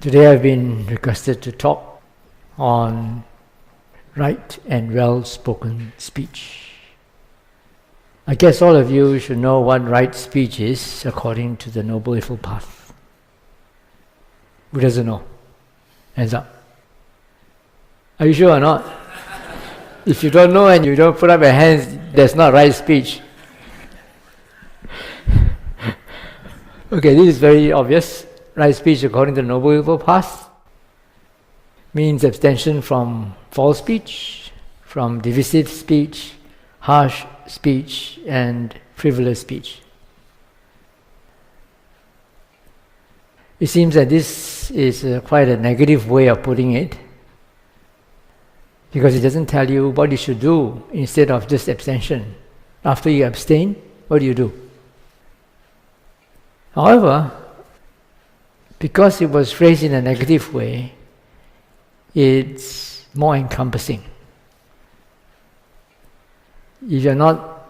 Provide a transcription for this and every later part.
Today I've been requested to talk on right and well-spoken speech. I guess all of you should know what right speech is according to the Noble Eightfold Path. Who doesn't know? Hands up. Are you sure or not? If you don't know and you don't put up your hands, that's not right speech. Okay, this is very obvious. Right speech according to the Noble Eightfold Path means abstention from false speech, from divisive speech, harsh speech, and frivolous speech. It seems that this is quite a negative way of putting it, because it doesn't tell you what you should do instead of just abstention. After you abstain, what do? However, because it was phrased in a negative way, it's more encompassing. If you're not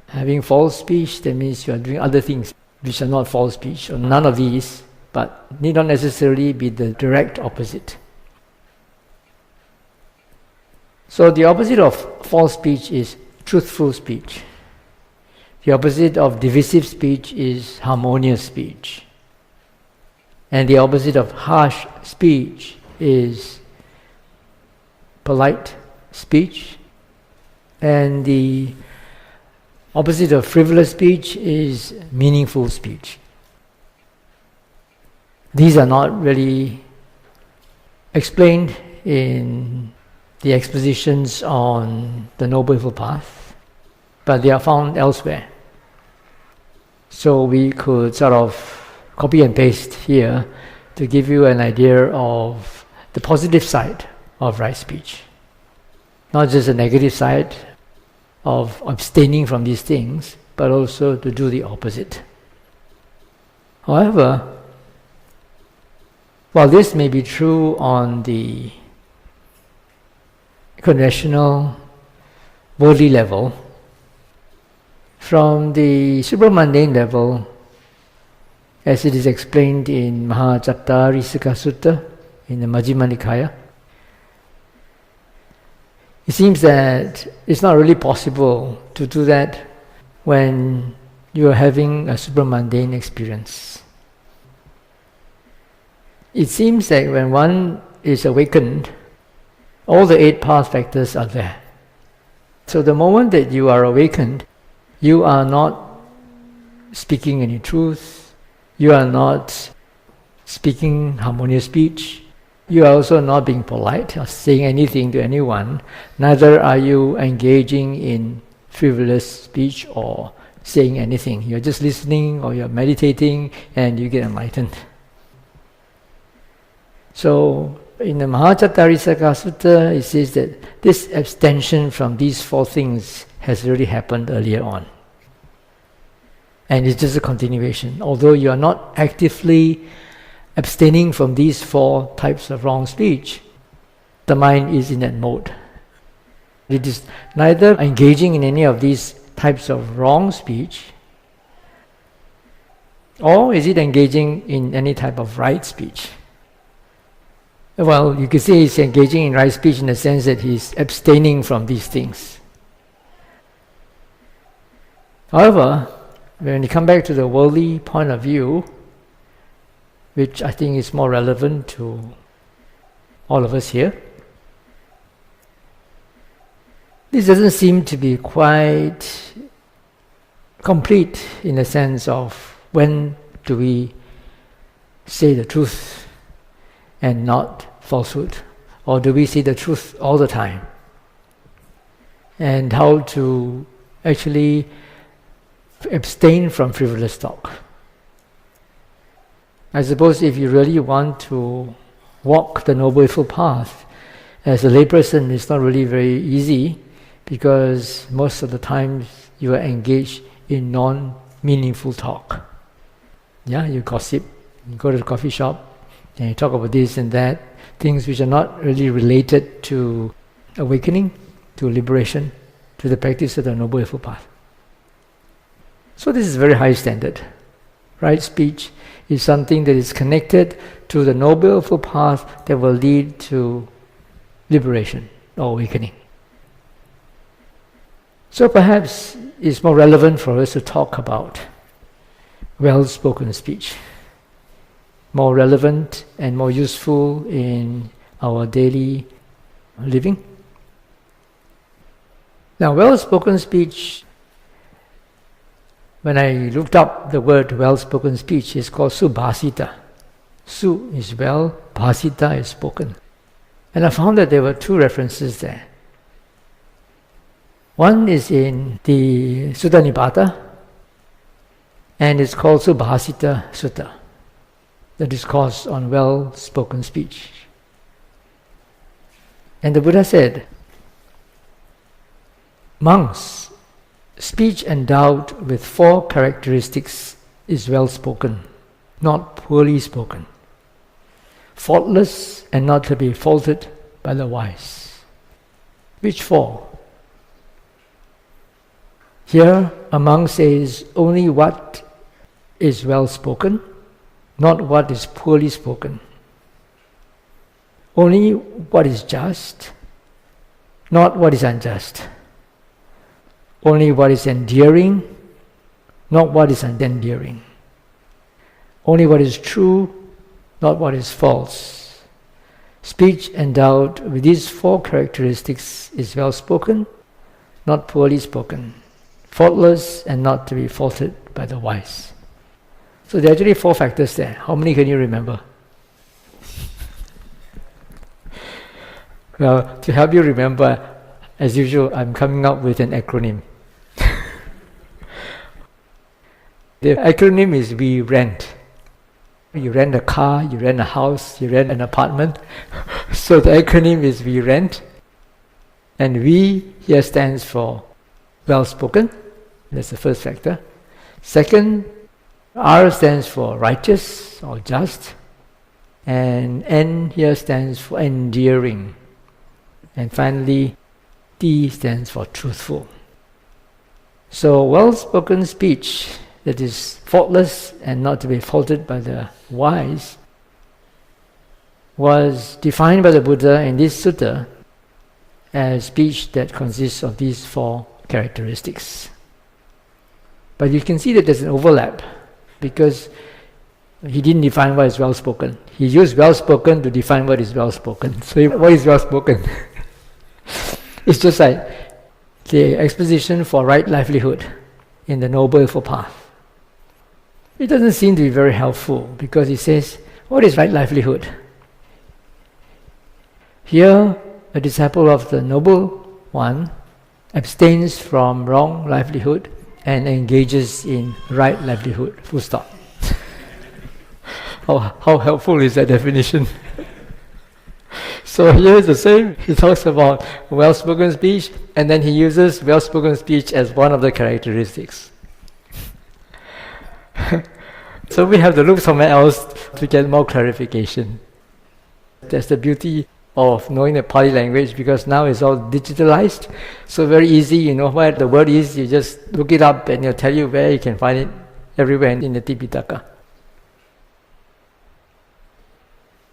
having false speech, that means you are doing other things which are not false speech, or none of these, but need not necessarily be the direct opposite. So the opposite of false speech is truthful speech. The opposite of divisive speech is harmonious speech. And the opposite of harsh speech is polite speech. And the opposite of frivolous speech is meaningful speech. These are not really explained in the expositions on the Noble Eightfold Path, but they are found elsewhere. So we could sort of copy and paste here to give you an idea of the positive side of right speech. Not just the negative side of abstaining from these things, but also to do the opposite. However, while this may be true on the conventional worldly level, from the supramundane level, as it is explained in Aggacitta Sutta in the Majjhima Nikaya, it seems that it's not really possible to do that when you are having a supramundane experience. It seems that when one is awakened, all the 8 path factors are there. So the moment that you are awakened, you are not speaking any truth, you are not speaking harmonious speech, you are also not being polite or saying anything to anyone, neither are you engaging in frivolous speech or saying anything. You're just listening or you're meditating and you get enlightened. So in the Aggacitta Sutta, it says that this abstention from these 4 things has already happened earlier on. And it's just a continuation. Although you are not actively abstaining from these 4 types of wrong speech, the mind is in that mode. It is neither engaging in any of these types of wrong speech, or is it engaging in any type of right speech. Well, you could say he's engaging in right speech in the sense that he's abstaining from these things. However, when you come back to the worldly point of view, which I think is more relevant to all of us here, this doesn't seem to be quite complete in the sense of when do we say the truth and not falsehood, or do we say the truth all the time, and how to actually abstain from frivolous talk. I suppose if you really want to walk the Noble Eightfold Path, as a layperson, it's not really very easy, because most of the times you are engaged in non-meaningful talk. Yeah, you gossip, you go to the coffee shop, and you talk about this and that, things which are not really related to awakening, to liberation, to the practice of the Noble Eightfold Path. So this is a very high standard. Right speech is something that is connected to the Noble Eightfold Path that will lead to liberation or awakening. So perhaps it's more relevant for us to talk about well-spoken speech, more relevant and more useful in our daily living. Now, well-spoken speech, when I looked up the word well-spoken speech, it's called subhasita. Su is well, bhasita is spoken. And I found that there were two references there. One is in the Sutta Nipata, and it's called Subhasita Sutta, the discourse on well-spoken speech. And the Buddha said, monks, speech endowed with 4 characteristics is well-spoken, not poorly spoken, faultless and not to be faulted by the wise. Which 4? Here, a monk says only what is well-spoken, not what is poorly spoken. Only what is just, not what is unjust. Only what is endearing, not what is unendearing. Only what is true, not what is false. Speech endowed with these 4 characteristics is well-spoken, not poorly spoken, faultless and not to be faulted by the wise. So there are actually 4 factors there. How many can you remember? Well, to help you remember, as usual, I'm coming up with an acronym. The acronym is we rent. You rent a car, you rent a house, you rent an apartment. So the acronym is we rent. And we here stands for well-spoken. That's the first factor. Second, R stands for righteous or just. And N here stands for endearing. And finally, T stands for truthful. So well-spoken speech that is faultless and not to be faulted by the wise was defined by the Buddha in this sutta as speech that consists of these 4 characteristics. But you can see that there's an overlap because he didn't define what is well-spoken. He used well-spoken to define what is well-spoken. So what is well-spoken? It's just like the exposition for right livelihood in the Noble Eightfold Path. It doesn't seem to be very helpful because it says, what is right livelihood? Here, a disciple of the Noble One abstains from wrong livelihood and engages in right livelihood. Full stop. How helpful is that definition? So here is the same. He talks about well-spoken speech, and then he uses well-spoken speech as one of the characteristics. So we have to look somewhere else to get more clarification. That's the beauty of knowing the Pali language, because now it's all digitalized. So very easy, you know where the word is, you just look it up and it'll tell you where you can find it everywhere in the Tipitaka.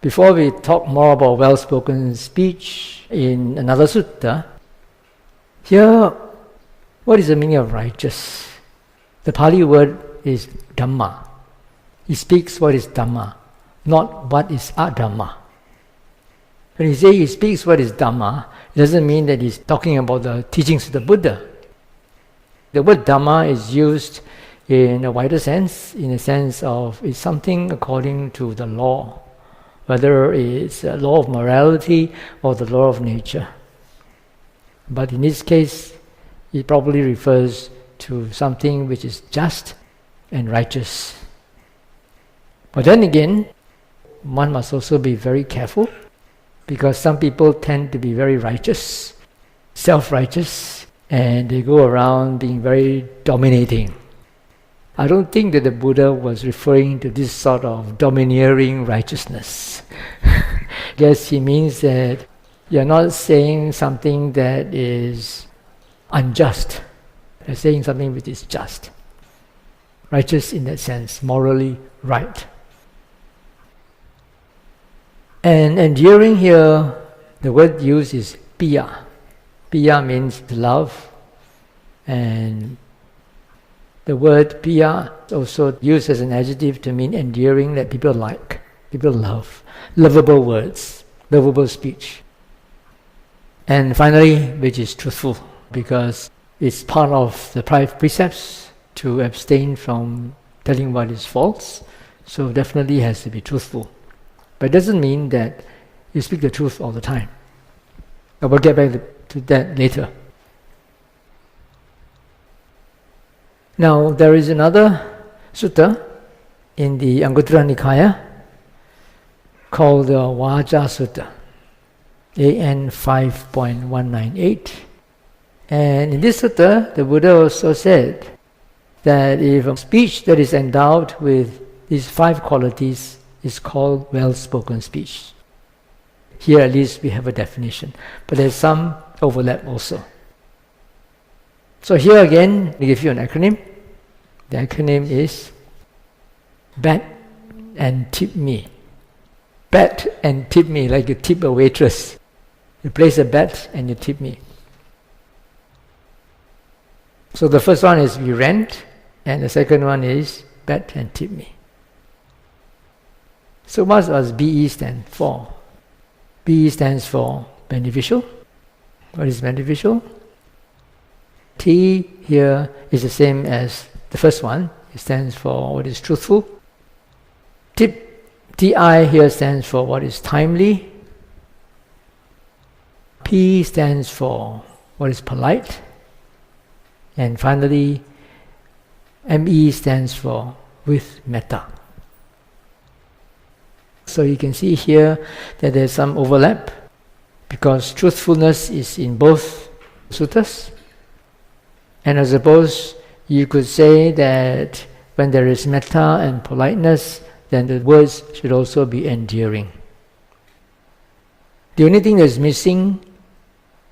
Before we talk more about well-spoken speech in another sutta, here, what is the meaning of righteous? The Pali word is Dhamma. He speaks what is Dhamma, not what is Adhamma. When he says he speaks what is Dhamma, it doesn't mean that he's talking about the teachings of the Buddha. The word Dhamma is used in a wider sense, in a sense of it's something according to the law, whether it's a law of morality or the law of nature. But in this case, it probably refers to something which is just and righteous. But then again, one must also be very careful, because some people tend to be very righteous, self-righteous, and they go around being very dominating. I don't think that the Buddha was referring to this sort of domineering righteousness. Yes, he means that you're not saying something that is unjust. You're saying something which is just. Righteous in that sense, morally right. And enduring here, the word used is piya. Piya means love, and the word piya also used as an adjective to mean enduring, that people like, people love, lovable words, lovable speech. And finally, which is truthful, because it's part of the precepts to abstain from telling what is false, so definitely has to be truthful. But it doesn't mean that you speak the truth all the time. I will get back to that later. Now, there is another sutta in the Anguttara Nikaya called the Vaja Sutta, AN 5.198. And in this sutta, the Buddha also said that if a speech that is endowed with these 5 qualities is called well-spoken speech. Here at least we have a definition, but there's some overlap also. So here again, I give you an acronym. The acronym is bet and tip me. Bet and tip me, like you tip a waitress. You place a bet and you tip me. So the first one is we rent, and the second one is bet and tip me. So what does BE stand for? BE stands for beneficial. What is beneficial? T here is the same as the first one. It stands for what is truthful. TI here stands for what is timely. P stands for what is polite. And finally, ME stands for with metta. So you can see here that there's some overlap, because truthfulness is in both suttas. And I suppose you could say that when there is metta and politeness, then the words should also be endearing. The only thing that's missing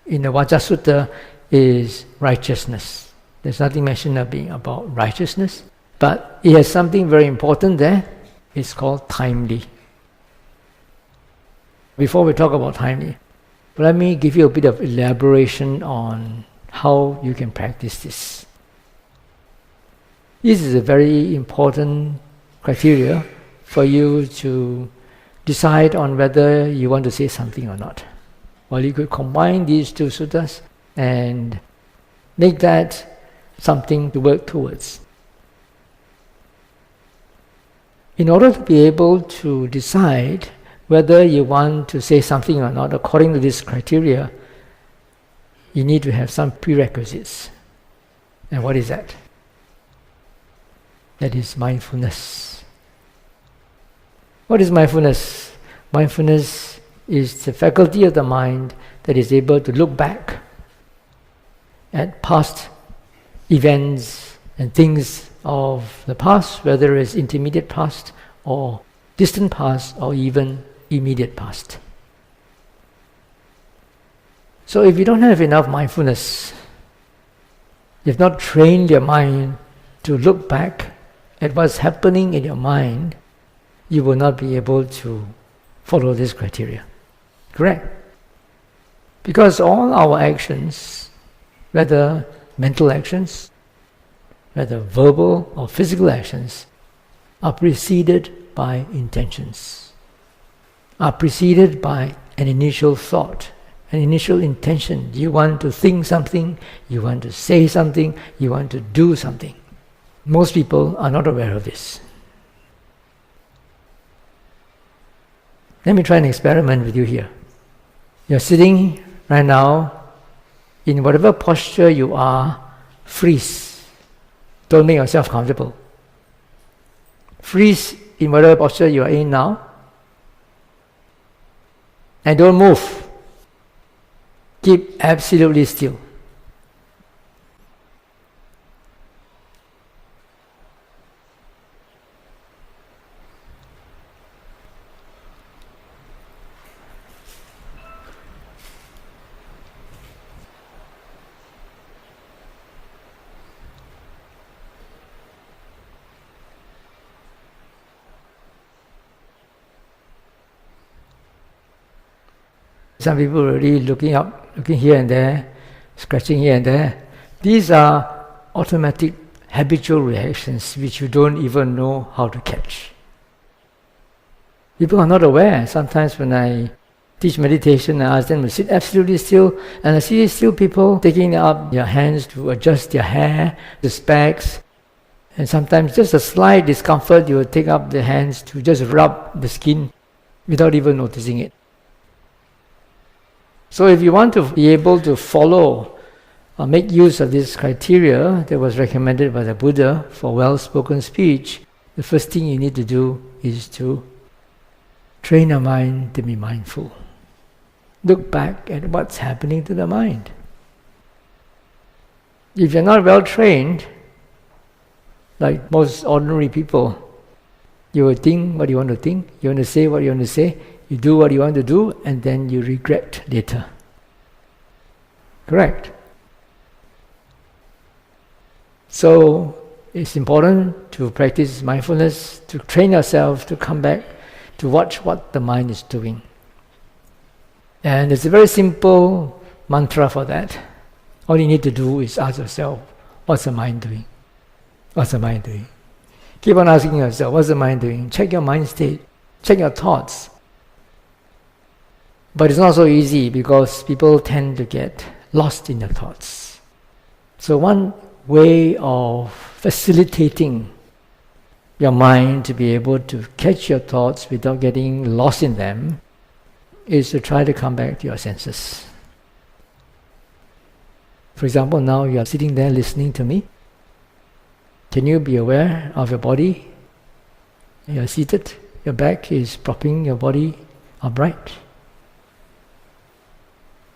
in the Vaja Sutta is righteousness. There's nothing mentioned about righteousness, but it has something very important there. It's called timely. Before we talk about timely, let me give you a bit of elaboration on how you can practice this. This is a very important criteria for you to decide on whether you want to say something or not. Well, you could combine these 2 suttas and make that something to work towards. In order to be able to decide whether you want to say something or not, according to this criteria, you need to have some prerequisites. And what is that? That is mindfulness. What is mindfulness? Mindfulness is the faculty of the mind that is able to look back at past events and things of the past, whether it's intermediate past or distant past or even immediate past. So if you don't have enough mindfulness, you've not trained your mind to look back at what's happening in your mind, you will not be able to follow this criteria. Correct? Because all our actions, whether mental actions, whether verbal or physical actions, are preceded by intentions, are preceded by an initial thought, an initial intention. You want to think something, you want to say something, you want to do something. Most people are not aware of this. Let me try an experiment with you here. You're sitting right now, in whatever posture you are, freeze. Don't make yourself comfortable. Freeze in whatever posture you are in now, and don't move. Keep absolutely still. Some people are really looking up, looking here and there, scratching here and there. These are automatic, habitual reactions which you don't even know how to catch. People are not aware. Sometimes when I teach meditation, I ask them to sit absolutely still, and I see still people taking up their hands to adjust their hair, the specs, and sometimes just a slight discomfort, you will take up the hands to just rub the skin without even noticing it. So if you want to be able to follow or make use of this criteria that was recommended by the Buddha for well-spoken speech, the first thing you need to do is to train your mind to be mindful. Look back at what's happening to the mind. If you're not well trained, like most ordinary people, you will think what you want to think, you want to say what you want to say, you do what you want to do, and then you regret later. Correct? So it's important to practice mindfulness, to train yourself to come back, to watch what the mind is doing. And it's a very simple mantra for that. All you need to do is ask yourself, what's the mind doing? What's the mind doing? Keep on asking yourself, what's the mind doing? Check your mind state, check your thoughts. But it's not so easy because people tend to get lost in their thoughts. So one way of facilitating your mind to be able to catch your thoughts without getting lost in them is to try to come back to your senses. For example, now you are sitting there listening to me. Can you be aware of your body? You are seated, your back is propping your body upright.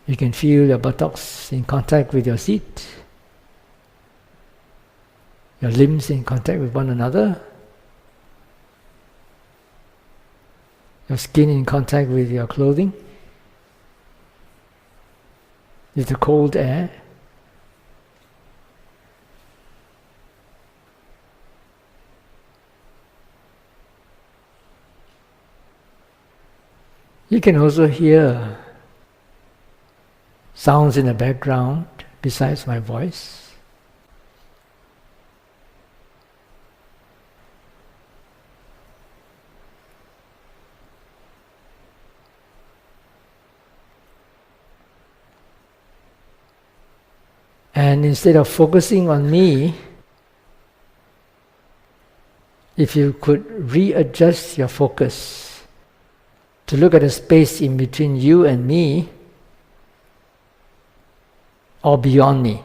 You can feel your buttocks in contact with your seat, your limbs in contact with one another, your skin in contact with your clothing, with the cold air. You can also hear sounds in the background besides my voice. And instead of focusing on me, if you could readjust your focus to look at the space in between you and me, or beyond me.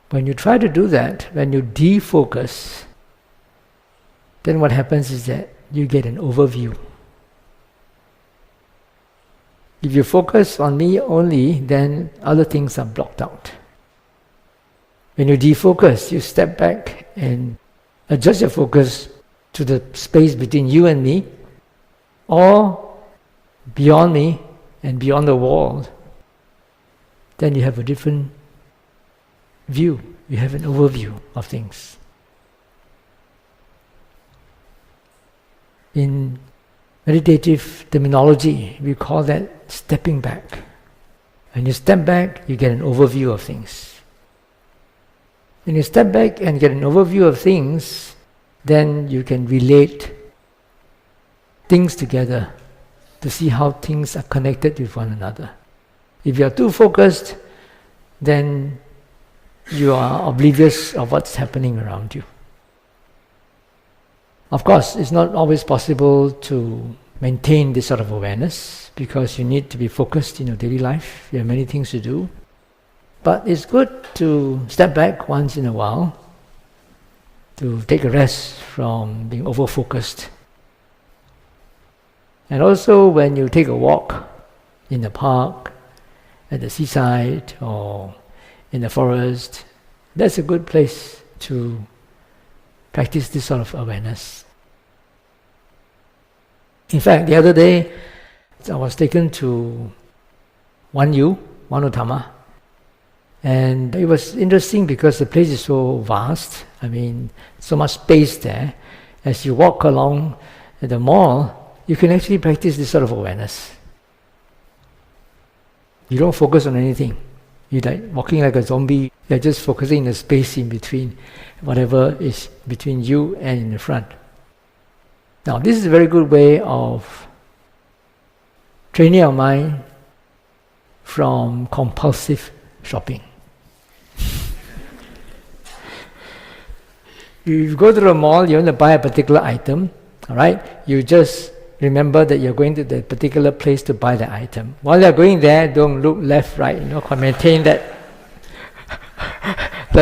When you try to do that, when you defocus, then what happens is that you get an overview. If you focus on me only, then other things are blocked out. When you defocus, you step back and adjust your focus to the space between you and me, or beyond me and beyond the world. Then you have a different view. You have an overview of things. In meditative terminology, we call that stepping back. When you step back, you get an overview of things. When you step back and get an overview of things, then you can relate things together to see how things are connected with one another. If you are too focused, then you are oblivious of what's happening around you. Of course, it's not always possible to maintain this sort of awareness because you need to be focused in your daily life. You have many things to do. But it's good to step back once in a while to take a rest from being over-focused. And also when you take a walk in the park, at the seaside, or in the forest, that's a good place to practice this sort of awareness. In fact, the other day, I was taken to Wanutama, and it was interesting because the place is so vast. I mean, so much space there. As you walk along the mall, you can actually practice this sort of awareness. You don't focus on anything. You're like walking like a zombie. You're just focusing on the space in between, whatever is between you and in the front. Now, this is a very good way of training our mind from compulsive shopping. You go to the mall, you want to buy a particular item, all right? You just remember that you're going to the particular place to buy the item. While you're going there, don't look left, right, maintain that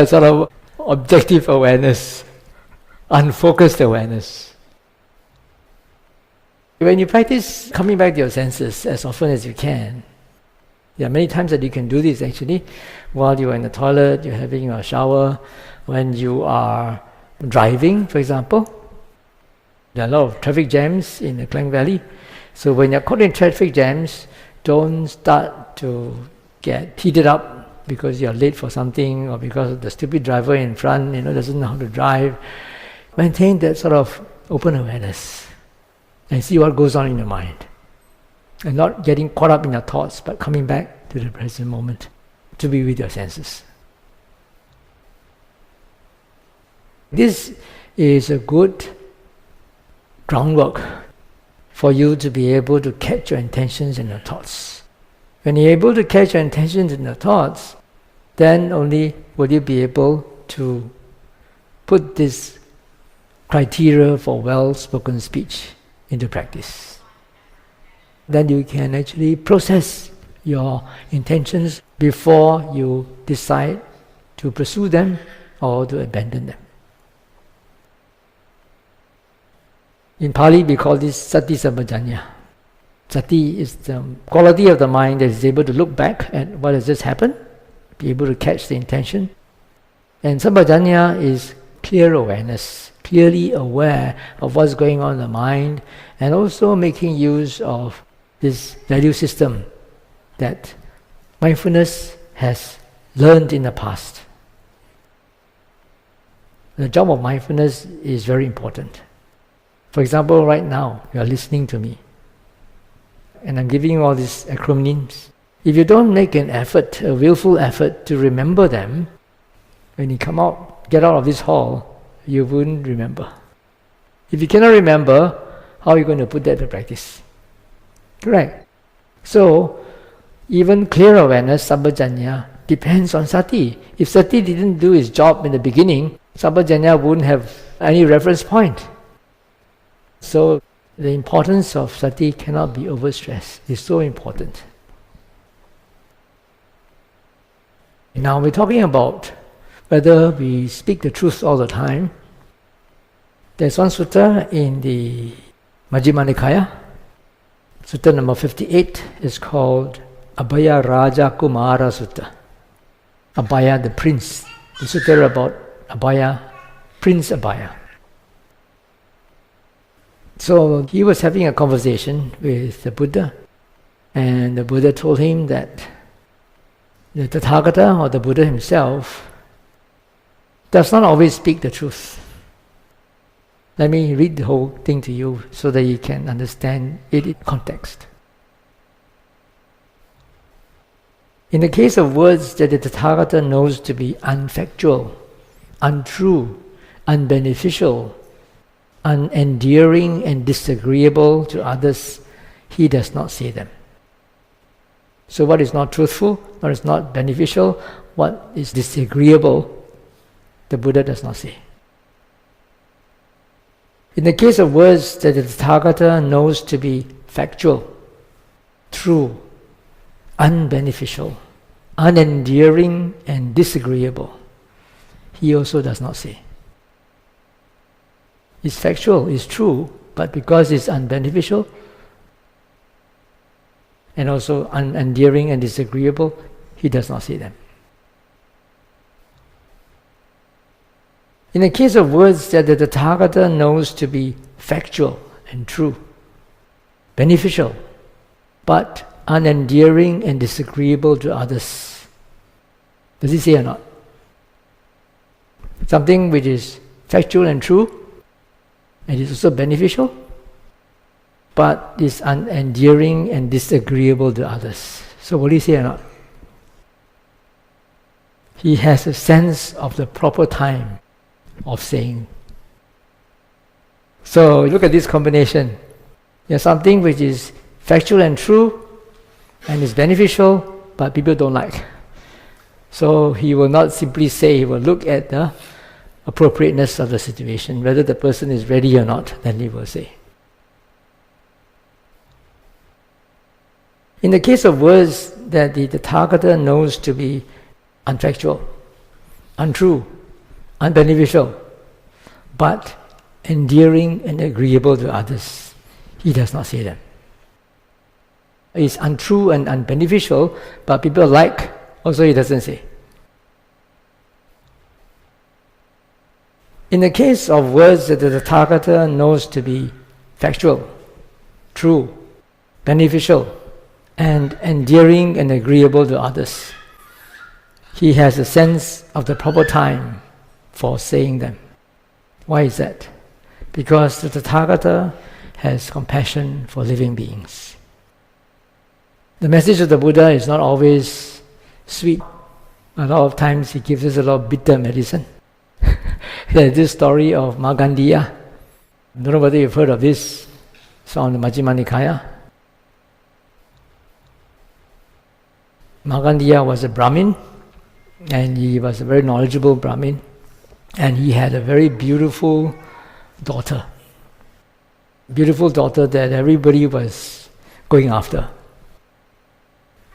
sort of objective awareness, unfocused awareness. When you practice coming back to your senses as often as you can, there are many times that you can do this actually, while you're in the toilet, you're having a shower, when you are driving, for example. There are a lot of traffic jams in the Klang Valley. So when you're caught in traffic jams, don't start to get heated up because you're late for something or because the stupid driver in front doesn't know how to drive. Maintain that sort of open awareness and see what goes on in your mind. And not getting caught up in your thoughts, but coming back to the present moment to be with your senses. This is a good groundwork for you to be able to catch your intentions and your thoughts. When you're able to catch your intentions and your thoughts, then only will you be able to put this criteria for well-spoken speech into practice. Then you can actually process your intentions before you decide to pursue them or to abandon them. In Pali, we call this sati sampajanya. Sati is the quality of the mind that is able to look back at what has just happened, be able to catch the intention. And sampajanya is clear awareness, clearly aware of what's going on in the mind, and also making use of this value system that mindfulness has learned in the past. The job of mindfulness is very important. For example, right now, you are listening to me, and I'm giving you all these acronyms. If you don't make an effort, a willful effort to remember them, when you get out of this hall, you wouldn't remember. If you cannot remember, how are you going to put that to practice? Correct. So, even clear awareness, sampajanya, depends on sati. If sati didn't do its job in the beginning, sampajanya wouldn't have any reference point. So, the importance of sati cannot be overstressed. It's so important. Now we're talking about whether we speak the truth all the time. There's one sutta in the Majjhima Nikaya. Sutta number 58 is called Abhaya Raja Kumara Sutta. Abhaya, the prince. The sutta about Abhaya, Prince Abhaya. So he was having a conversation with the Buddha, and the Buddha told him that the Tathagata, or the Buddha himself, does not always speak the truth. Let me read the whole thing to you so that you can understand it in context. In the case of words that the Tathagata knows to be unfactual, untrue, unbeneficial, unendearing and disagreeable to others, he does not say them. So what is not truthful, what is not beneficial, what is disagreeable, the Buddha does not say. In the case of words that the Tathagata knows to be factual, true, unbeneficial, unendearing and disagreeable, he also does not say. It's factual, it's true, but because it's unbeneficial and also unendearing and disagreeable, he does not say them. In the case of words that the Tathagata knows to be factual and true, beneficial, but unendearing and disagreeable to others. Does he say or not? Something which is factual and true, and is also beneficial, but is unendearing and disagreeable to others. So will he say or not? He has a sense of the proper time of saying. So look at this combination. There's something which is factual and true and is beneficial, but people don't like. So he will not simply say, he will look at the appropriateness of the situation, whether the person is ready or not, then he will say. In the case of words that the Tathagata knows to be unfactual, untrue, unbeneficial, but endearing and agreeable to others, he does not say them. It's untrue and unbeneficial, but people like, also he doesn't say. In the case of words that the Tathagata knows to be factual, true, beneficial, and endearing and agreeable to others, he has a sense of the proper time for saying them. Why is that? Because the Tathagata has compassion for living beings. The message of the Buddha is not always sweet. A lot of times he gives us a lot of bitter medicine. There's this story of Magandiya. I don't know whether you've heard of this. It's on the Majjhima Nikaya. Magandiya was a Brahmin, and he was a very knowledgeable Brahmin, and he had a very beautiful daughter. Beautiful daughter that everybody was going after.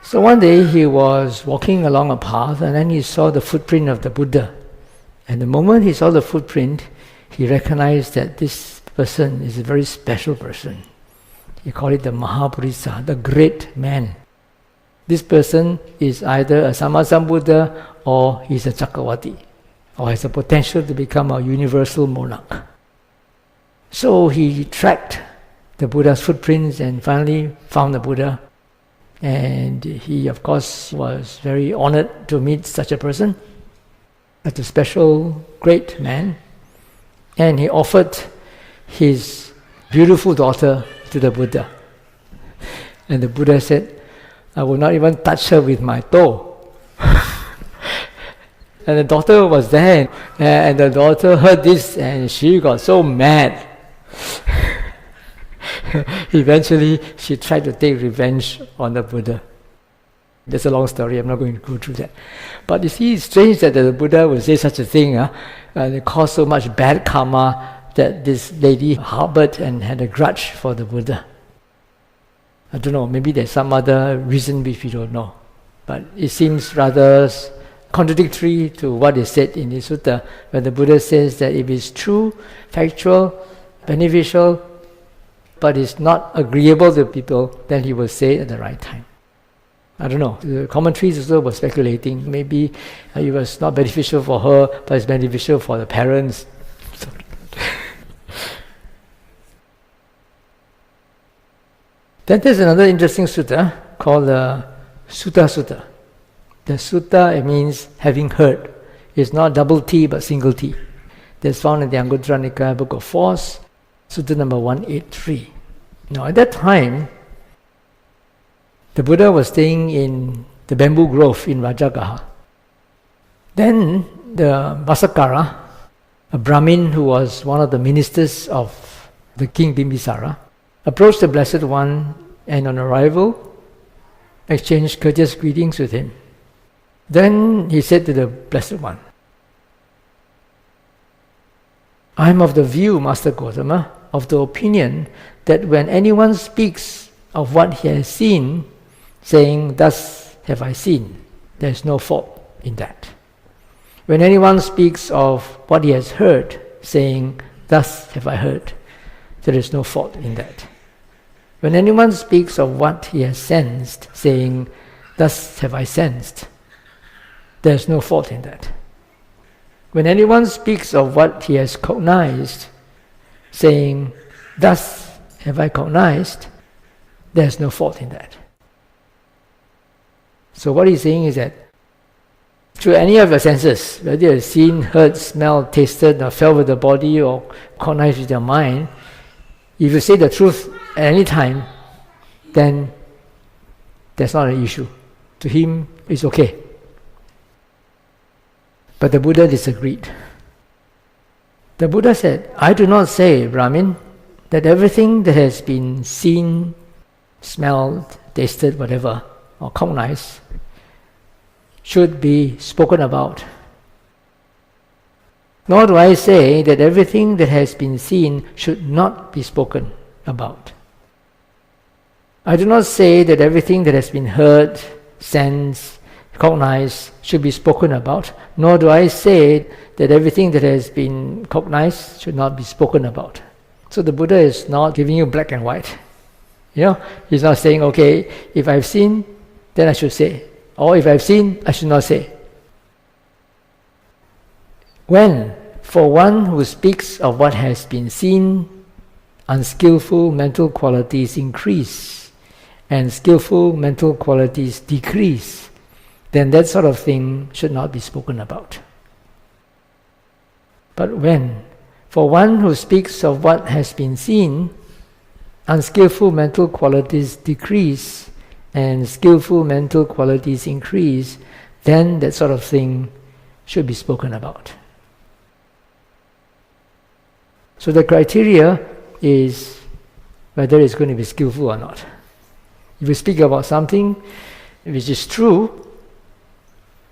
So one day he was walking along a path, and then he saw the footprint of the Buddha. And the moment he saw the footprint, he recognized that this person is a very special person. He called it the Mahapurisa, the great man. This person is either a Sammasambuddha or he's a Chakravati, or has the potential to become a universal monarch. So he tracked the Buddha's footprints and finally found the Buddha. And he, of course, was very honored to meet such a person, such a special, great man. And he offered his beautiful daughter to the Buddha. And the Buddha said, I will not even touch her with my toe. And the daughter was there, and the daughter heard this, and she got so mad. Eventually, she tried to take revenge on the Buddha. That's a long story, I'm not going to go through that. But you see, it's strange that the Buddha would say such a thing, and it caused so much bad karma that this lady harbored and had a grudge for the Buddha. I don't know, maybe there's some other reason which we don't know. But it seems rather contradictory to what is said in the sutta, when the Buddha says that if it's true, factual, beneficial, but it's not agreeable to people, then he will say it at the right time. I don't know. The commentaries also were speculating. Maybe it was not beneficial for her, but it's beneficial for the parents. Then there's another interesting sutta called the Sutta Sutta. The sutta, it means having heard. It's not double T but single T. That's found in the Anguttara Nikaya Book of Force, Sutta number 183. Now at that time, the Buddha was staying in the bamboo grove in Rajagaha. Then the Vasakara, a Brahmin who was one of the ministers of the king Bimbisara, approached the Blessed One and on arrival exchanged courteous greetings with him. Then he said to the Blessed One, I am of the view, Master Gautama, of the opinion that when anyone speaks of what he has seen, saying, thus have I seen, there is no fault in that. When anyone speaks of what he has heard, saying, thus have I heard, there is no fault in that. When anyone speaks of what he has sensed, saying, thus have I sensed, there is no fault in that. When anyone speaks of what he has cognized, saying, thus have I cognized, there's no fault in that. So what he's saying is that through any of your senses, whether you've seen, heard, smelled, tasted, or felt with the body, or cognized with your mind, if you say the truth at any time, then that's not an issue. To him, it's okay. But the Buddha disagreed. The Buddha said, I do not say, Brahmin, that everything that has been seen, smelled, tasted, whatever, or cognized, should be spoken about. Nor do I say that everything that has been seen should not be spoken about. I do not say that everything that has been heard, sensed, cognized should be spoken about, nor do I say that everything that has been cognized should not be spoken about. So the Buddha is not giving you black and white. He's not saying, okay, if I've seen, then I should say. Or if I've seen, I should not say. When, for one who speaks of what has been seen, unskillful mental qualities increase, and skillful mental qualities decrease, then that sort of thing should not be spoken about. But when, for one who speaks of what has been seen, unskillful mental qualities decrease, and skillful mental qualities increase, then that sort of thing should be spoken about. So the criteria is whether it's going to be skillful or not. If you speak about something which is true,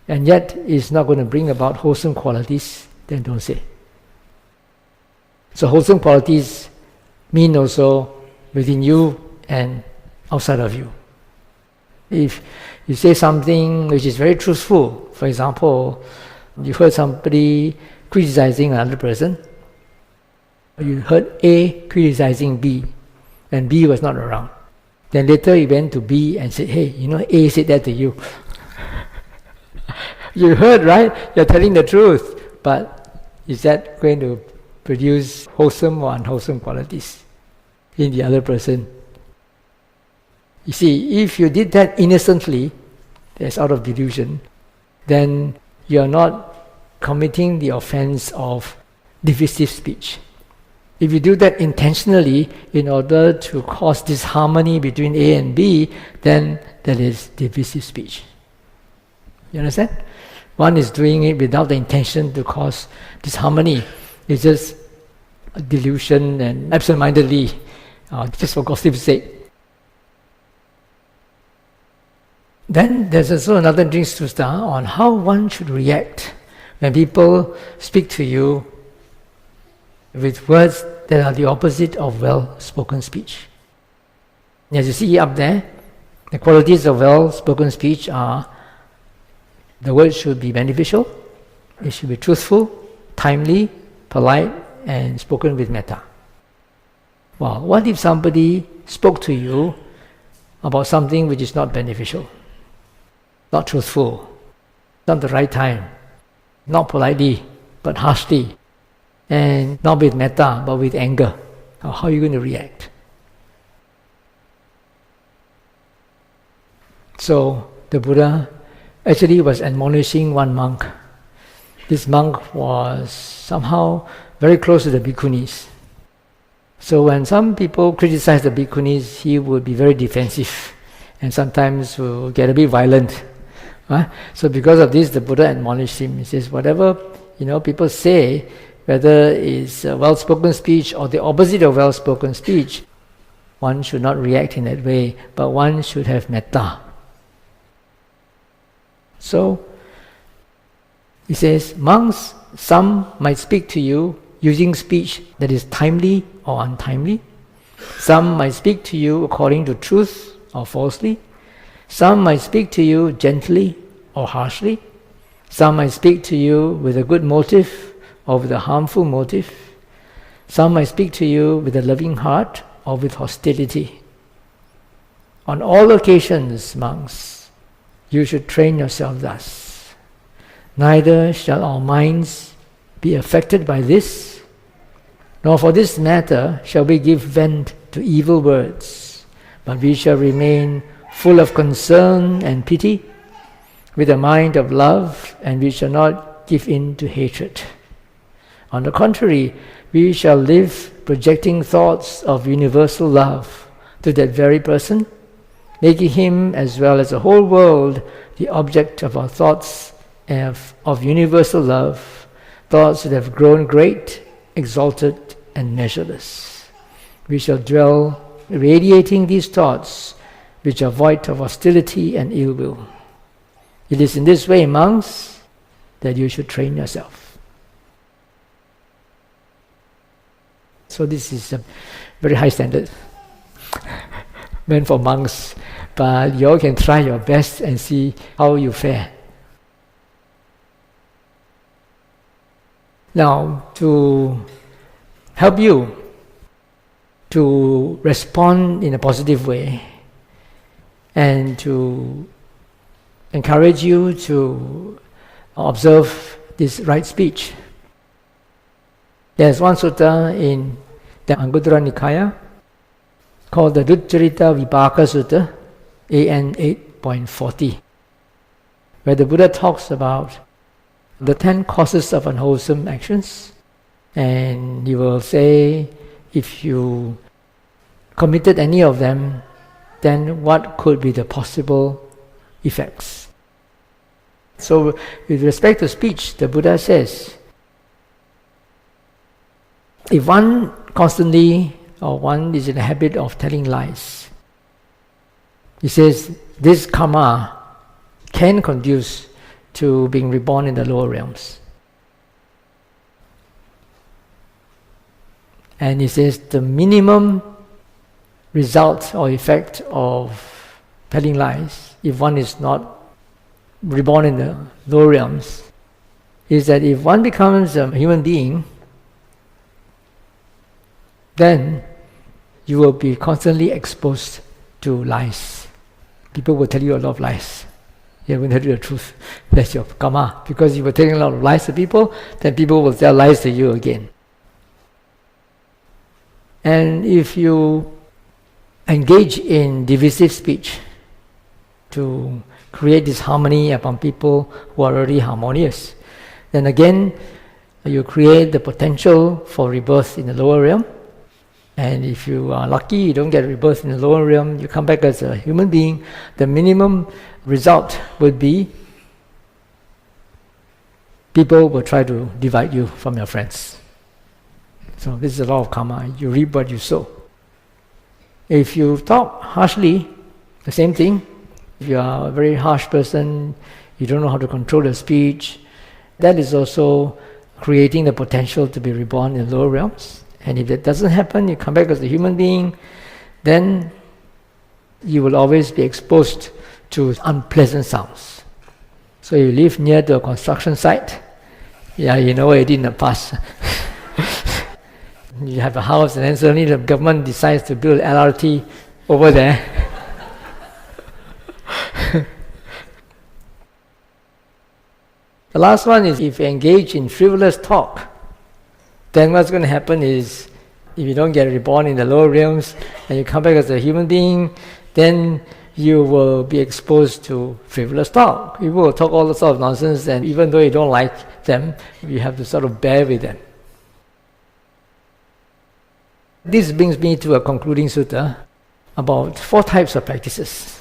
and yet is not going to bring about wholesome qualities, then don't say. So wholesome qualities mean also within you and outside of you. If you say something which is very truthful, for example, you heard somebody criticizing another person, you heard A criticizing B, and B was not around. Then later you went to B and said, hey, A said that to you. You heard, right? You're telling the truth, but is that going to produce wholesome or unwholesome qualities in the other person? You see, if you did that innocently, that's out of delusion, then you are not committing the offense of divisive speech. If you do that intentionally in order to cause disharmony between A and B, then that is divisive speech. You understand? One is doing it without the intention to cause disharmony. It's just a delusion and absent-mindedly, just for gossip's sake. Then there's also another sutta on how one should react when people speak to you with words that are the opposite of well-spoken speech. As you see up there, the qualities of well-spoken speech are: the words should be beneficial, it should be truthful, timely, polite, and spoken with metta. Well, what if somebody spoke to you about something which is not beneficial, not truthful, not the right time, not politely, but harshly, and not with metta, but with anger? How are you going to react? So the Buddha actually was admonishing one monk. This monk was somehow very close to the bhikkhunis. So when some people criticize the bhikkhunis, he would be very defensive and sometimes will get a bit violent. So because of this, the Buddha admonished him. He says, whatever people say, whether it's a well-spoken speech or the opposite of well-spoken speech, one should not react in that way, but one should have metta. So, he says, monks, some might speak to you using speech that is timely or untimely. Some might speak to you according to truth or falsely. Some might speak to you gently or harshly. Some might speak to you with a good motive or with a harmful motive. Some might speak to you with a loving heart or with hostility. On all occasions, monks, you should train yourself thus. Neither shall our minds be affected by this, nor for this matter shall we give vent to evil words, but we shall remain full of concern and pity, with a mind of love, and we shall not give in to hatred. On the contrary, we shall live projecting thoughts of universal love to that very person, making him as well as the whole world the object of our thoughts of universal love, thoughts that have grown great, exalted, and measureless. We shall dwell radiating these thoughts which are void of hostility and ill will. It is in this way, monks, that you should train yourself. So this is a very high standard meant for monks, but you all can try your best and see how you fare. Now, to help you to respond in a positive way and to encourage you to observe this right speech, there's one sutta in the Anguttara Nikaya called the Duccarita Vipaka Sutta, AN 8.40, where the Buddha talks about the 10 causes of unwholesome actions, and he will say, if you committed any of them, then what could be the possible effects? So, with respect to speech, the Buddha says, if one constantly or one is in the habit of telling lies, he says this karma can conduce to being reborn in the lower realms. And he says the minimum result or effect of telling lies, if one is not reborn in the lower realms, is that if one becomes a human being, then you will be constantly exposed to lies. People will tell you a lot of lies. They won't tell you the truth. That's your karma. Because you were telling a lot of lies to people, then people will tell lies to you again. And if you engage in divisive speech to create disharmony among people who are already harmonious, then again you create the potential for rebirth in the lower realm. And if you are lucky, you don't get rebirth in the lower realm, you come back as a human being, the minimum result would be people will try to divide you from your friends. So this is a law of karma. You reap what you sow. If you talk harshly, the same thing. If you are a very harsh person, you don't know how to control your speech, that is also creating the potential to be reborn in the lower realms. And if that doesn't happen, you come back as a human being, then you will always be exposed to unpleasant sounds. So you live near to a construction site, you know what it did in the past. You have a house and then suddenly the government decides to build LRT over there. The last one is if you engage in frivolous talk, then what's going to happen is, if you don't get reborn in the lower realms and you come back as a human being, then you will be exposed to frivolous talk. People will talk all sorts of nonsense, and even though you don't like them, you have to sort of bear with them. This brings me to a concluding sutta about 4 types of practices.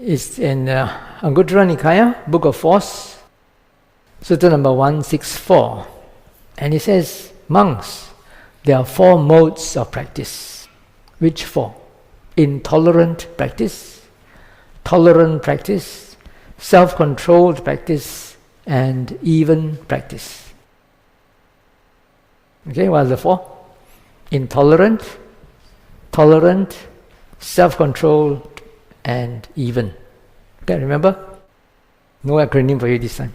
It's in Anguttara Nikaya, Book of Force, Sutta number 164. And he says, monks, there are 4 modes of practice. Which 4? Intolerant practice, tolerant practice, self-controlled practice, and even practice. Okay, what are the 4? Intolerant, tolerant, self-controlled, and even. Okay, remember? No acronym for you this time.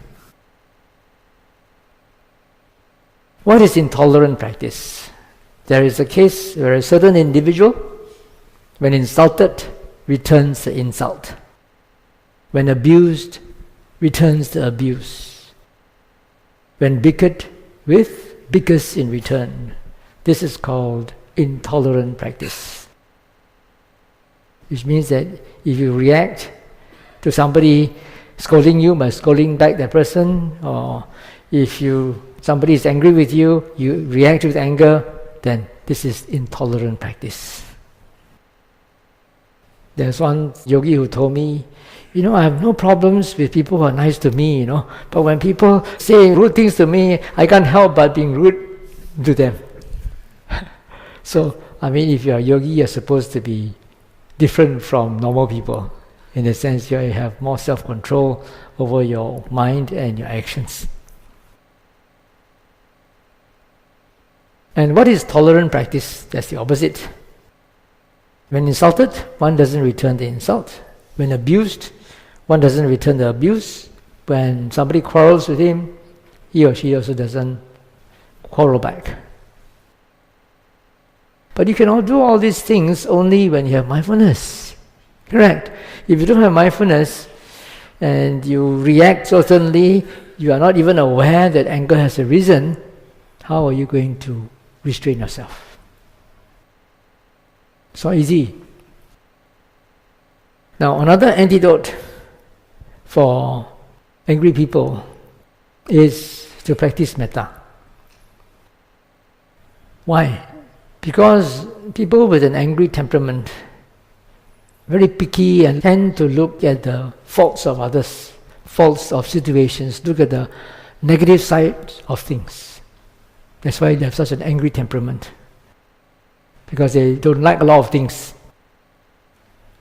What is intolerant practice? There is a case where a certain individual, when insulted, returns the insult. When abused, returns the abuse. When bickered with, bickers in return. This is called intolerant practice. which means that if you react to somebody scolding you by scolding back that person, or if somebody is angry with you, you react with anger, then this is intolerant practice. There's one yogi who told me, I have no problems with people who are nice to me, but when people say rude things to me, I can't help but being rude to them. So, if you're a yogi, you're supposed to be different from normal people. In the sense, you have more self-control over your mind and your actions. And what is tolerant practice? That's the opposite. When insulted, one doesn't return the insult. When abused, one doesn't return the abuse. When somebody quarrels with him, he or she also doesn't quarrel back. But you can do all these things only when you have mindfulness. Correct? If you don't have mindfulness and you react certainly, you are not even aware that anger has arisen, how are you going to restrain yourself? It's not easy. Now, another antidote for angry people is to practice metta. Why? Because people with an angry temperament, very picky and tend to look at the faults of others, faults of situations, look at the negative side of things. That's why they have such an angry temperament, because they don't like a lot of things.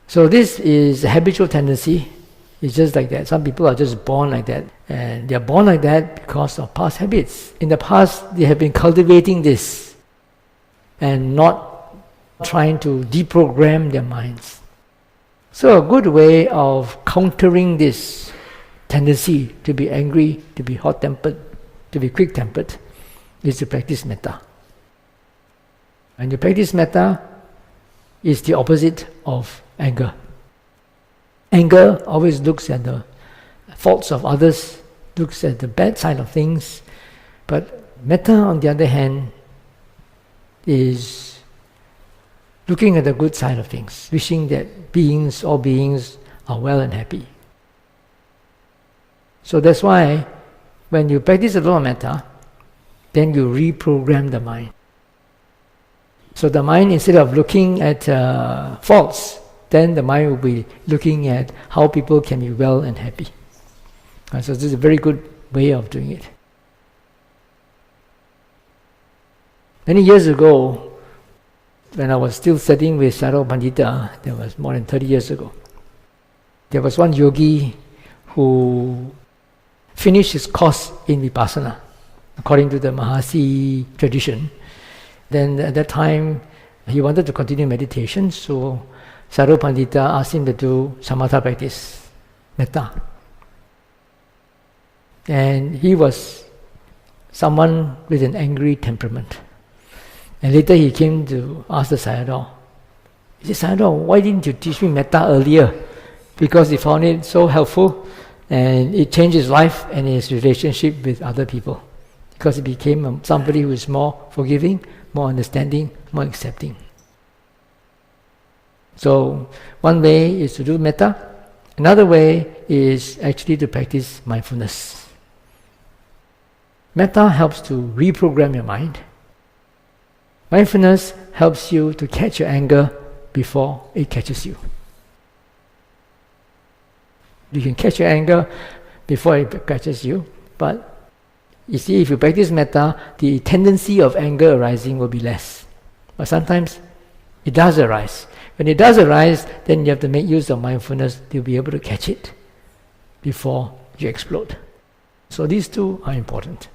So this is a habitual tendency. It's just like that. Some people are just born like that, and they are born like that because of past habits. In the past, they have been cultivating this and not trying to deprogram their minds. So a good way of countering this tendency to be angry, to be hot-tempered, to be quick-tempered, is to practice metta. And to practice metta is the opposite of anger. Anger always looks at the faults of others, looks at the bad side of things, but metta, on the other hand, is looking at the good side of things, wishing that all beings are well and happy. So that's why when you practice a lot of metta, then you reprogram the mind. So the mind, instead of looking at faults, then the mind will be looking at how people can be well and happy. So this is a very good way of doing it. Many years ago, when I was still studying with Sayadaw Pandita, that was more than 30 years ago, there was one yogi who finished his course in Vipassana, according to the Mahasi tradition. Then at that time, he wanted to continue meditation, so Sayadaw Pandita asked him to do samatha practice, metta. And he was someone with an angry temperament. And later he came to ask the Sayadaw. He said, Sayadaw, why didn't you teach me metta earlier? Because he found it so helpful, and it changed his life and his relationship with other people. Because he became somebody who is more forgiving, more understanding, more accepting. So one way is to do metta. Another way is actually to practice mindfulness. Metta helps to reprogram your mind. Mindfulness helps you to catch your anger before it catches you. You can catch your anger before it catches you, but you see, if you practice metta, the tendency of anger arising will be less. But sometimes it does arise. When it does arise, then you have to make use of mindfulness to be able to catch it before you explode. So these two are important.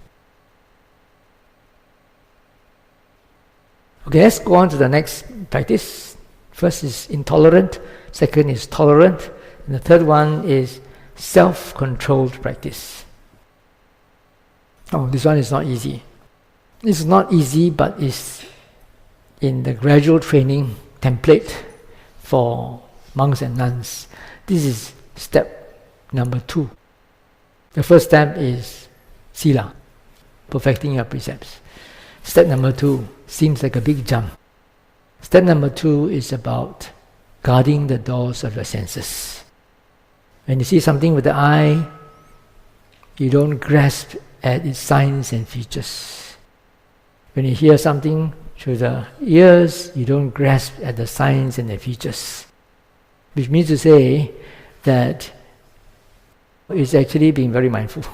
Okay, let's go on to the next practice. First is intolerant, second is tolerant, and the third one is self-controlled practice. Oh, this one is not easy. It's not easy, but it's in the gradual training template for monks and nuns. This is step number 2. The first step is sila, perfecting your precepts. Step number 2 seems like a big jump. Step number 2 is about guarding the doors of your senses. When you see something with the eye, you don't grasp at its signs and features. When you hear something through the ears, you don't grasp at the signs and the features. Which means to say that it's actually being very mindful.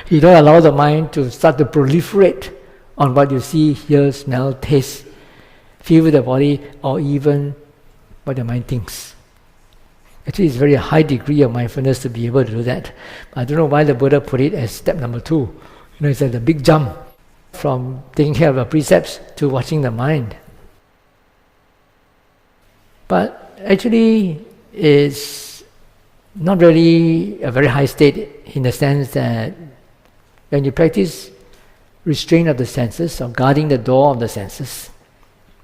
You don't allow the mind to start to proliferate on what you see, hear, smell, taste, feel with the body, or even what the mind thinks. Actually, it's a very high degree of mindfulness to be able to do that. I don't know why the Buddha put it as step number 2. It's like the big jump from taking care of the precepts to watching the mind. But actually, it's not really a very high state in the sense that when you practice restraint of the senses or guarding the door of the senses,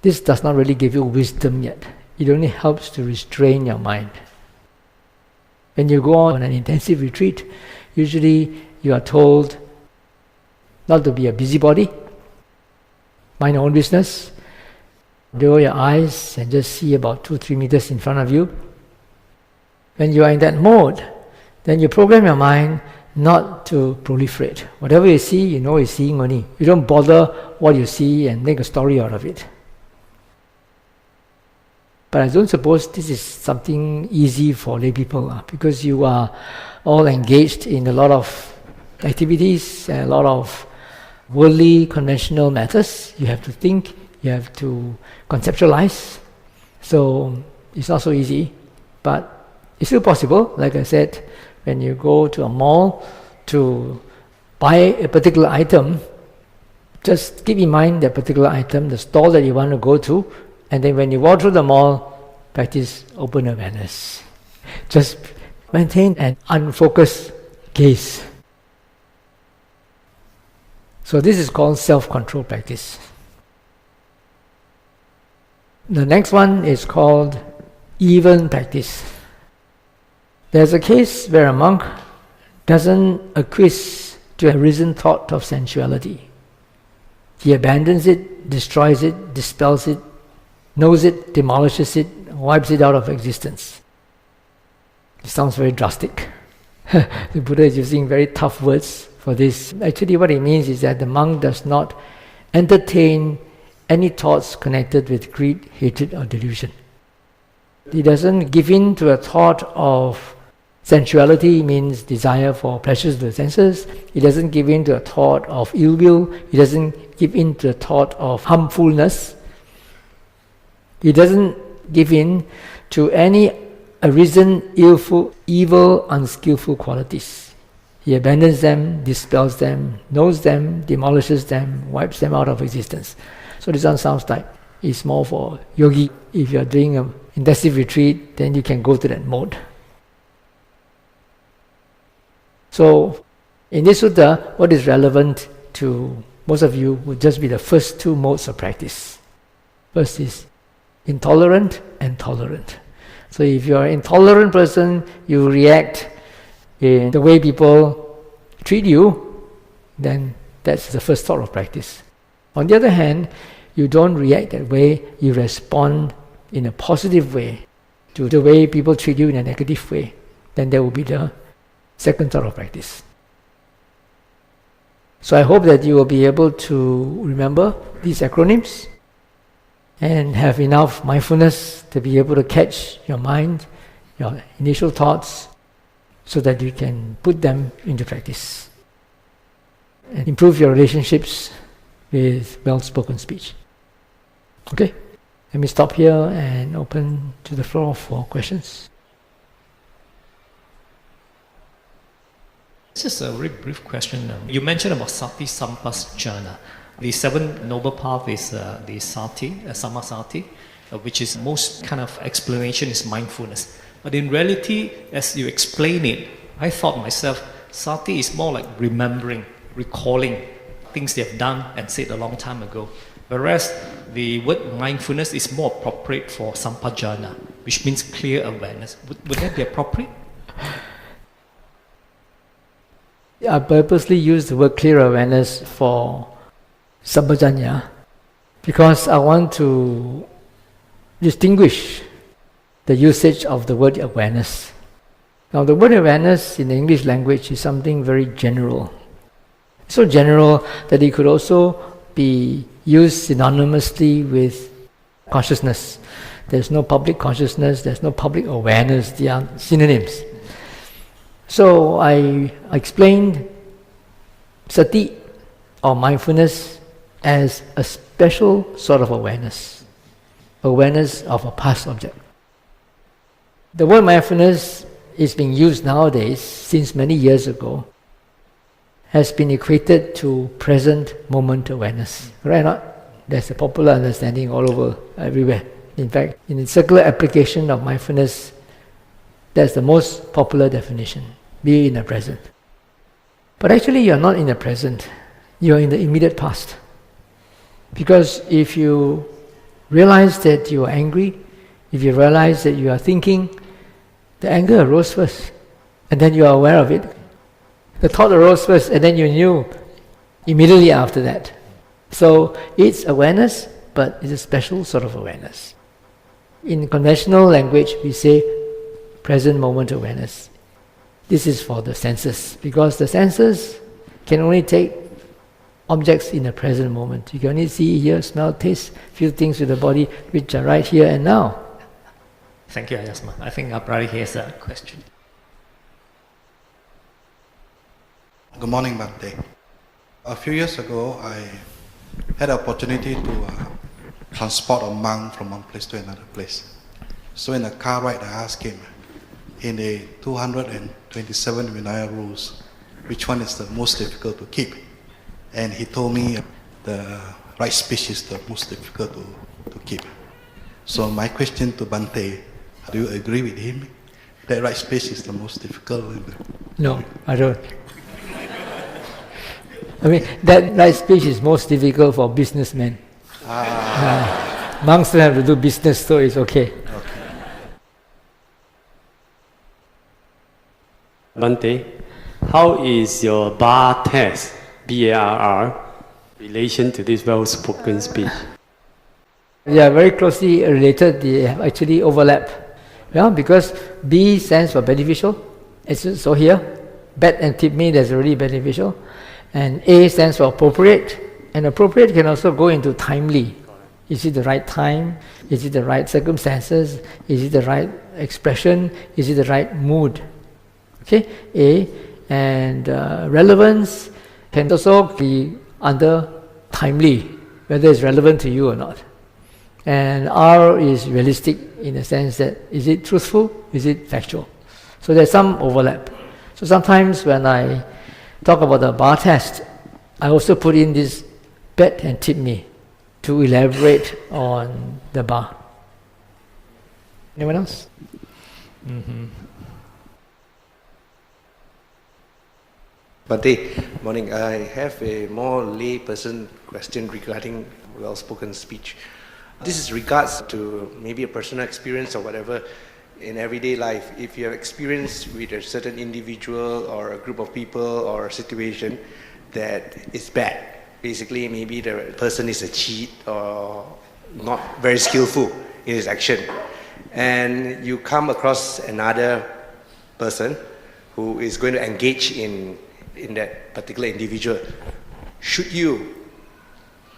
this does not really give you wisdom yet. It only helps to restrain your mind. When you go on an intensive retreat, usually you are told not to be a busybody, mind your own business, lower your eyes and just see about 2-3 meters in front of you. When you are in that mode, then you program your mind not to proliferate. Whatever you see, you know you're seeing only. You don't bother what you see and make a story out of it. But I don't suppose this is something easy for lay people, because you are all engaged in a lot of activities and a lot of worldly, conventional matters. You have to think, you have to conceptualize. So it's not so easy, but it's still possible. Like I said, when you go to a mall to buy a particular item, just keep in mind that particular item, the store that you want to go to, and then when you walk through the mall, practice open awareness. Just maintain an unfocused gaze. So this is called self-control practice. The next one is called even practice. There's a case where a monk doesn't acquiesce to a risen thought of sensuality. He abandons it, destroys it, dispels it, knows it, demolishes it, wipes it out of existence. It sounds very drastic. The Buddha is using very tough words for this. Actually, what it means is that the monk does not entertain any thoughts connected with greed, hatred, or delusion. He doesn't give in to a thought of sensuality, means desire for pleasures of the senses. He doesn't give in to a thought of ill will. He doesn't give in to a thought of harmfulness. He doesn't give in to any arisen, evil, unskillful qualities. He abandons them, dispels them, knows them, demolishes them, wipes them out of existence. So this one sounds like it's more for yogi. If you're doing an intensive retreat, then you can go to that mode. So in this sutta, what is relevant to most of you would just be the first 2 modes of practice. First is intolerant and tolerant. So if you're an intolerant person, you react in the way people treat you, then that's the first thought of practice. On the other hand, you don't react that way, you respond in a positive way to the way people treat you in a negative way. Then there will be the second thought of practice. So I hope that you will be able to remember these acronyms and have enough mindfulness to be able to catch your mind, your initial thoughts, so that you can put them into practice and improve your relationships with well-spoken speech. Okay, let me stop here and open to the floor for questions. This is a very brief question. You mentioned about Sati Sampassana. The 7th noble path is the Sati, Samasati, which is most kind of explanation is mindfulness. But in reality, as you explain it, I thought myself, Sati is more like remembering, recalling things they have done and said a long time ago. Whereas the word mindfulness is more appropriate for Sampajana, which means clear awareness. Would that be appropriate? I purposely use the word clear awareness for Sampajanya because I want to distinguish the usage of the word awareness. Now the word awareness in the English language is something very general. So general that it could also be used synonymously with consciousness. There's no public consciousness, there's no public awareness, they are synonyms. So I explained sati or mindfulness as a special sort of awareness of a past object. The word mindfulness is being used nowadays, since many years ago, has been equated to present moment awareness. Right or not? There's a popular understanding all over, everywhere. In fact, in the circular application of mindfulness, that's the most popular definition. Be in the present. But actually you're not in the present. You're in the immediate past. Because if you realize that you are angry, if you realize that you are thinking, the anger arose first, and then you are aware of it. The thought arose first, and then you knew immediately after that. So it's awareness, but it's a special sort of awareness. In conventional language, we say present moment awareness. This is for the senses, because the senses can only take objects in the present moment. You can only see, hear, smell, taste, feel things with the body which are right here and now. Thank you, Ayasma. I think our brother here has a question. Good morning, Bhante. A few years ago, I had an opportunity to transport a monk from one place to another place. So in the car ride, I asked him, in the 227 Vinaya rules, which one is the most difficult to keep? And he told me the right speech is the most difficult to keep. So my question to Bhante, do you agree with him that right speech is the most difficult? No, I don't. I mean, that right speech is most difficult for businessmen. Monks don't have to do business, so it's okay. Bhante, how is your bar test, B-A-R-R, relation to this well-spoken speech? They are very closely related, they actually overlap. Yeah, because B stands for beneficial, so here, bad and tip me, that's already beneficial. And A stands for appropriate, and appropriate can also go into timely. Is it the right time? Is it the right circumstances? Is it the right expression? Is it the right mood? Okay, A. And relevance can also be under timely, whether it's relevant to you or not. And R is realistic in the sense that, is it truthful? Is it factual? So there's some overlap. So sometimes when I talk about the bar test, I also put in this bet and tip me to elaborate on the bar. Anyone else? Bhante, morning. I have a more layperson question regarding well-spoken speech. This is regards to maybe a personal experience or whatever in everyday life. If you have experience with a certain individual or a group of people or a situation that is bad, basically maybe the person is a cheat or not very skillful in his action, and you come across another person who is going to engage in that particular individual, should you,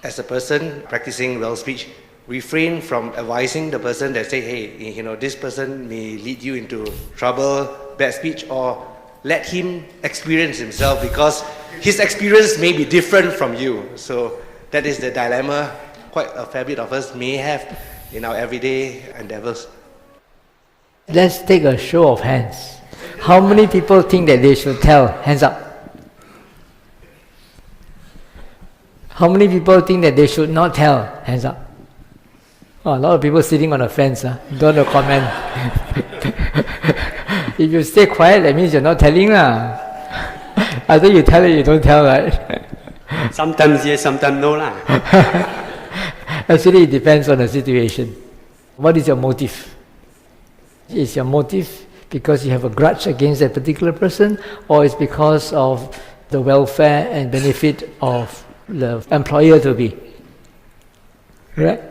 as a person practicing well speech, refrain from advising the person that say, hey, this person may lead you into trouble, bad speech, or let him experience himself, because his experience may be different from you? So that is the dilemma quite a fair bit of us may have in our everyday endeavors. Let's take a show of hands. How many people think that they should tell? Hands up. How many people think that they should not tell? Hands up. Oh, a lot of people sitting on the fence. Don't want to comment. If you stay quiet, that means you're not telling. Either you tell it, you don't tell, right? Sometimes yes, sometimes no. Actually, it depends on the situation. What is your motive? Is your motive because you have a grudge against that particular person, or it's because of the welfare and benefit of the employer to be? Right?